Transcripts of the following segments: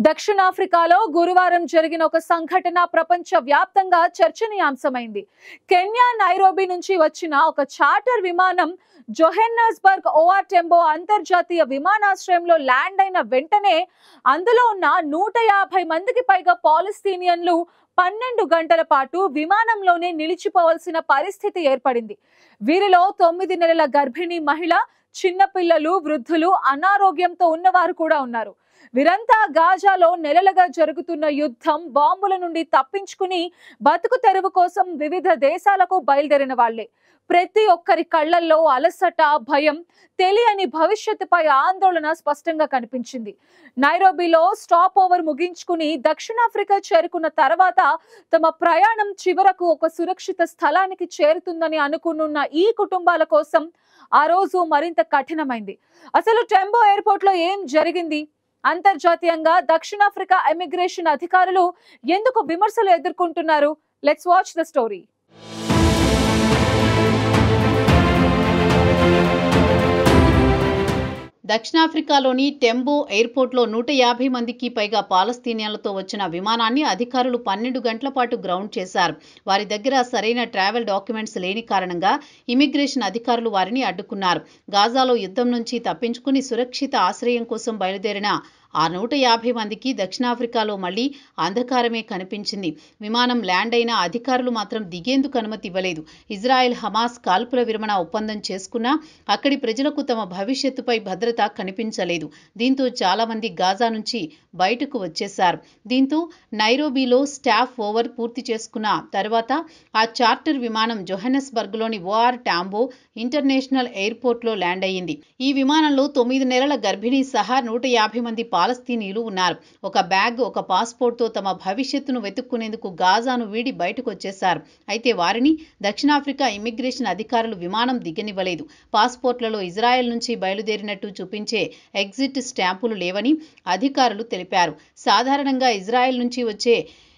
దక్షిణాఫ్రికాలో గురువారం జరిగిన ఒక సంఘటన ప్రపంచ వ్యాప్తంగా చర్చనీయాంశమైంది. కెన్యా నైరోబీ నుంచి వచ్చిన ఒక చార్టర్ విమానం జోహెన్నెస్బర్గ్ ఓఆర్ టెంబో అంతర్జాతీయ విమానాశ్రయంలో ల్యాండ్ అయిన వెంటనే అందులో ఉన్న 150 మందికి పైగా పాలస్తీనియన్లు 12 గంటల పాటు విమానంలోనే నిలిచిపోవాల్సిన పరిస్థితి ఏర్పడింది. వీరిలో 9 నెలల గర్భిణీ మహిళ, చిన్నపిల్లలు, వృద్ధులు, అనారోగ్యంతో ఉన్నవారు కూడా ఉన్నారు. వీరంతా గాజాలో నెలలుగా జరుగుతున్న యుద్ధం, బాంబుల నుండి తప్పించుకుని బతుకు తెరువు కోసం వివిధ దేశాలకు బయలుదేరిన వాళ్లే. ప్రతి ఒక్కరి కళ్లల్లో అలసట, భయం, తెలియని భవిష్యత్తుపై ఆందోళన స్పష్టంగా కనిపించింది. నైరోబీలో స్టాప్ ఓవర్ ముగించుకుని దక్షిణాఫ్రికా చేరుకున్న తర్వాత తమ ప్రయాణం చివరకు ఒక సురక్షిత స్థలానికి చేరుతుందని అనుకున్న ఈ కుటుంబాల కోసం ఆ రోజు మరింత కఠినమైంది. అసలు టెంబో ఎయిర్పోర్ట్ లో ఏం జరిగింది? అంతర్జాతీయంగా దక్షిణాఫ్రికా ఇమిగ్రేషన్ అధికారులు ఎందుకు విమర్శలు ఎదుర్కొంటున్నారు? Let's watch the story. దక్షిణాఫ్రికాలోని టెంబో ఎయిర్పోర్ట్లో 150 మందికి పైగా పాలస్తీనియన్లతో వచ్చిన విమానాన్ని అధికారులు 12 గంటల పాటు గ్రౌండ్ చేశారు. వారి దగ్గర సరైన ట్రావెల్ డాక్యుమెంట్స్ లేని కారణంగా ఇమిగ్రేషన్ అధికారులు వారిని అడ్డుకున్నారు. గాజాలో యుద్ధం నుంచి తప్పించుకుని సురక్షిత ఆశ్రయం కోసం బయలుదేరిన ఆ 150 మందికి దక్షిణాఫ్రికాలో మళ్లీ అంధకారమే కనిపించింది. విమానం ల్యాండ్ అయిన అధికారులు మాత్రం దిగేందుకు అనుమతి ఇవ్వలేదు. ఇజ్రాయెల్ హమాస్ కాల్పుల విరమణ ఒప్పందం చేసుకున్నా అక్కడి ప్రజలకు తమ భవిష్యత్తుపై భద్రత కనిపించలేదు. దీంతో చాలా మంది గాజా నుంచి బయటకు వచ్చేశారు. దీంతో నైరోబీలో స్టాప్ ఓవర్ పూర్తి చేసుకున్న తర్వాత ఆ చార్టర్ విమానం జోహెన్నెస్బర్గ్లోని ఓఆర్ టాంబో ఇంటర్నేషనల్ ఎయిర్పోర్ట్లో ల్యాండ్ అయ్యింది. ఈ విమానంలో 9 నెలల గర్భిణీ సహా 150 మంది పాలస్తీనీయులు ఉన్నారు. ఒక బ్యాగ్, ఒక పాస్పోర్ట్తో తమ భవిష్యత్తును వెతుక్కునేందుకు గాజాను వీడి బయటకు వచ్చేశారు. అయితే వారిని దక్షిణాఫ్రికా ఇమిగ్రేషన్ అధికారులు విమానం దిగనివ్వలేదు. పాస్పోర్ట్లలో ఇజ్రాయెల్ నుంచి బయలుదేరినట్టు చూపించే ఎగ్జిట్ స్టాంపులు లేవని అధికారులు తెలిపారు. సాధారణంగా ఇజ్రాయెల్ నుంచి వచ్చే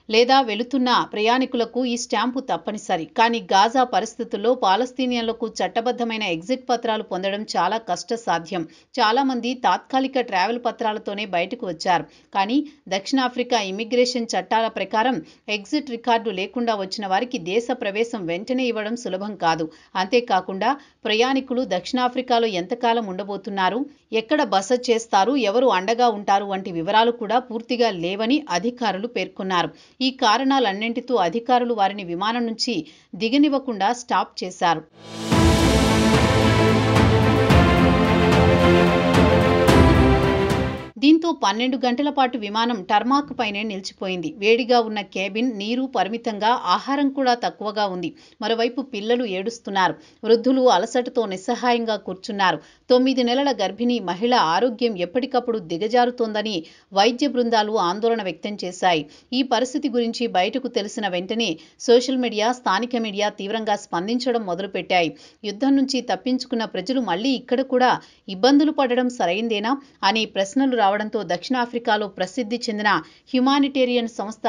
లేదా వెళుతున్న ప్రయాణికులకు ఈ స్టాంపు తప్పనిసరి. కానీ గాజా పరిస్థితుల్లో పాలస్తీనియన్లకు చట్టబద్ధమైన ఎగ్జిట్ పత్రాలు పొందడం చాలా కష్టసాధ్యం. చాలా మంది తాత్కాలిక ట్రావెల్ పత్రాలతోనే బయటకు వచ్చారు. కానీ దక్షిణాఫ్రికా ఇమిగ్రేషన్ చట్టాల ప్రకారం ఎగ్జిట్ రికార్డు లేకుండా వచ్చిన వారికి దేశ ప్రవేశం వెంటనే ఇవ్వడం సులభం కాదు. అంతేకాకుండా ప్రయాణికులు దక్షిణాఫ్రికాలో ఎంతకాలం ఉండబోతున్నారు, ఎక్కడ బస చేస్తారు, ఎవరు అండగా ఉంటారు వంటి వివరాలు కూడా పూర్తిగా లేవని అధికారులు పేర్కొన్నారు. ఈ కారణాలన్నింటితో అధికారులు వారిని విమానం నుంచి దిగనివ్వకుండా స్టాప్ చేశారు. దీంతో 12 గంటల పాటు విమానం టర్మాక్ పైనే నిలిచిపోయింది. వేడిగా ఉన్న కేబిన్, నీరు పరిమితంగా, ఆహారం కూడా తక్కువగా ఉంది. మరోవైపు పిల్లలు ఏడుస్తున్నారు. వృద్ధులు అలసటతో నిస్సహాయంగా కూర్చున్నారు. 9 నెలల గర్భిణీ మహిళ ఆరోగ్యం ఎప్పటికప్పుడు దిగజారుతోందని వైద్య బృందాలు ఆందోళన వ్యక్తం చేశాయి. ఈ పరిస్థితి గురించి బయటకు తెలిసిన వెంటనే సోషల్ మీడియా, స్థానిక మీడియా తీవ్రంగా స్పందించడం మొదలుపెట్టాయి. యుద్ధం నుంచి తప్పించుకున్న ప్రజలు మళ్లీ ఇక్కడ కూడా ఇబ్బందులు పడడం సరైందేనా అనే ప్రశ్నలు రావడంతో దక్షిణాఫ్రికాలో ప్రసిద్ధి చెందిన హ్యుమానిటేరియన్ సంస్థ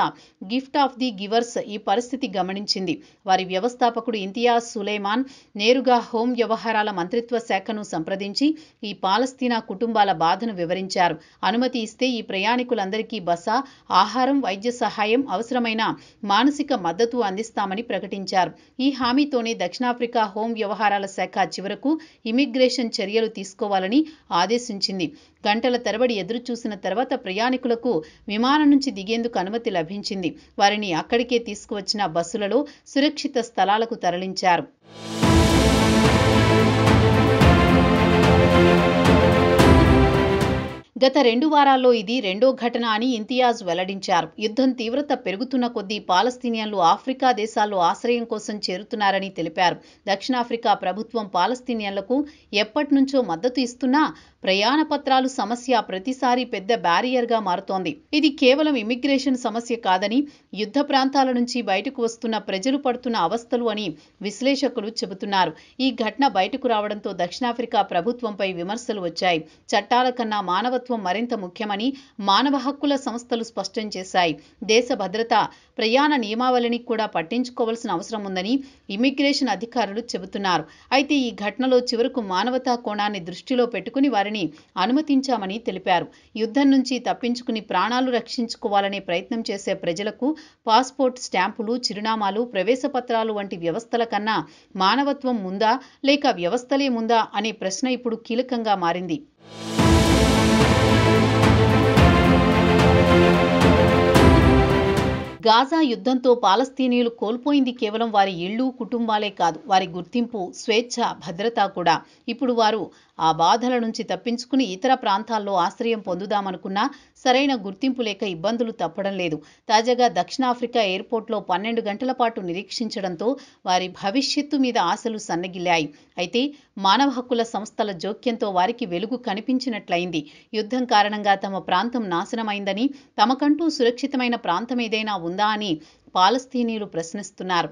గిఫ్ట్ ఆఫ్ ది గివర్స్ ఈ పరిస్థితి గమనించింది. వారి వ్యవస్థాపకుడు ఇంతియాజ్ సులేమాన్ నేరుగా హోం వ్యవహారాల మంత్రిత్వ శాఖను సంప్రదించి ఈ పాలస్తీనా కుటుంబాల బాధను వివరించారు. అనుమతి ఇస్తే ఈ ప్రయాణికులందరికీ బస, ఆహారం, వైద్య సహాయం, అవసరమైన మానసిక మద్దతు అందిస్తామని ప్రకటించారు. ఈ హామీతోనే దక్షిణాఫ్రికా హోం వ్యవహారాల శాఖ చివరకు ఇమిగ్రేషన్ చర్యలు తీసుకోవాలని ఆదేశించింది. గంటల తరబడి ఎదురు చూసిన తర్వాత ప్రయాణికులకు విమానం నుంచి దిగేందుకు అనుమతి లభించింది. వారిని అక్కడికే తీసుకువచ్చిన బస్సులలో సురక్షిత స్థలాలకు తరలించారు. గత 2 వారాల్లో ఇది రెండో ఘటన అని ఇంతియాజ్ వెల్లడించారు. యుద్ధం తీవ్రత పెరుగుతున్న కొద్దీ పాలస్తీనియన్లు ఆఫ్రికా దేశాల్లో ఆశ్రయం కోసం చేరుతున్నారని తెలిపారు. దక్షిణాఫ్రికా ప్రభుత్వం పాలస్తీనియన్లకు ఎప్పటి నుంచో మద్దతు ఇస్తున్నా ప్రయాణ పత్రాలు సమస్య ప్రతిసారి పెద్ద బ్యారియర్గా మారుతోంది. ఇది కేవలం ఇమిగ్రేషన్ సమస్య కాదని, యుద్ధ ప్రాంతాల నుంచి బయటకు వస్తున్న ప్రజలు పడుతున్న అవస్థలు అని విశ్లేషకులు చెబుతున్నారు. ఈ ఘటన బయటకు రావడంతో దక్షిణాఫ్రికా ప్రభుత్వంపై విమర్శలు వచ్చాయి. చట్టాల కన్నా మానవత్వం మానవత్వం మరింత ముఖ్యమని మానవ హక్కుల సంస్థలు స్పష్టం చేశాయి. దేశ భద్రత, ప్రయాణ నియమావళిని కూడా పట్టించుకోవాల్సిన అవసరం ఉందని ఇమిగ్రేషన్ అధికారులు చెబుతున్నారు. అయితే ఈ ఘటనలో చివరకు మానవతా కోణాన్ని దృష్టిలో పెట్టుకుని వారిని అనుమతించామని తెలిపారు. యుద్ధం నుంచి తప్పించుకుని ప్రాణాలు రక్షించుకోవాలనే ప్రయత్నం చేసే ప్రజలకు పాస్పోర్ట్, స్టాంపులు, చిరునామాలు, ప్రవేశ పత్రాలు వంటి వ్యవస్థల కన్నా మానవత్వం ముందా లేక వ్యవస్థలే ముందా అనే ప్రశ్న ఇప్పుడు కీలకంగా మారింది. గాజా యుద్ధంతో పాలస్తీనియులు కోల్పోయింది కేవలం వారి ఇళ్లు, కుటుంబాలే కాదు, వారి గుర్తింపు, స్వేచ్ఛ, భద్రత కూడా. ఇప్పుడు వారు ఆ బాధల నుంచి తప్పించుకుని ఇతర ప్రాంతాల్లో ఆశ్రయం పొందుదామనుకున్నా సరైన గుర్తింపు లేక ఇబ్బందులు తప్పడం లేదు. తాజాగా దక్షిణాఫ్రికా ఎయిర్పోర్ట్లో 12 గంటల పాటు నిరీక్షించడంతో వారి భవిష్యత్తు మీద ఆశలు సన్నగిల్లాయి. అయితే మానవ హక్కుల సంస్థల జోక్యంతో వారికి వెలుగు కనిపించినట్లయింది. యుద్ధం కారణంగా తమ ప్రాంతం నాశనమైందని, తమకంటూ సురక్షితమైన ప్రాంతం ఏదైనా ఉందా అని పాలస్తీనియులు ప్రశ్నిస్తున్నారు.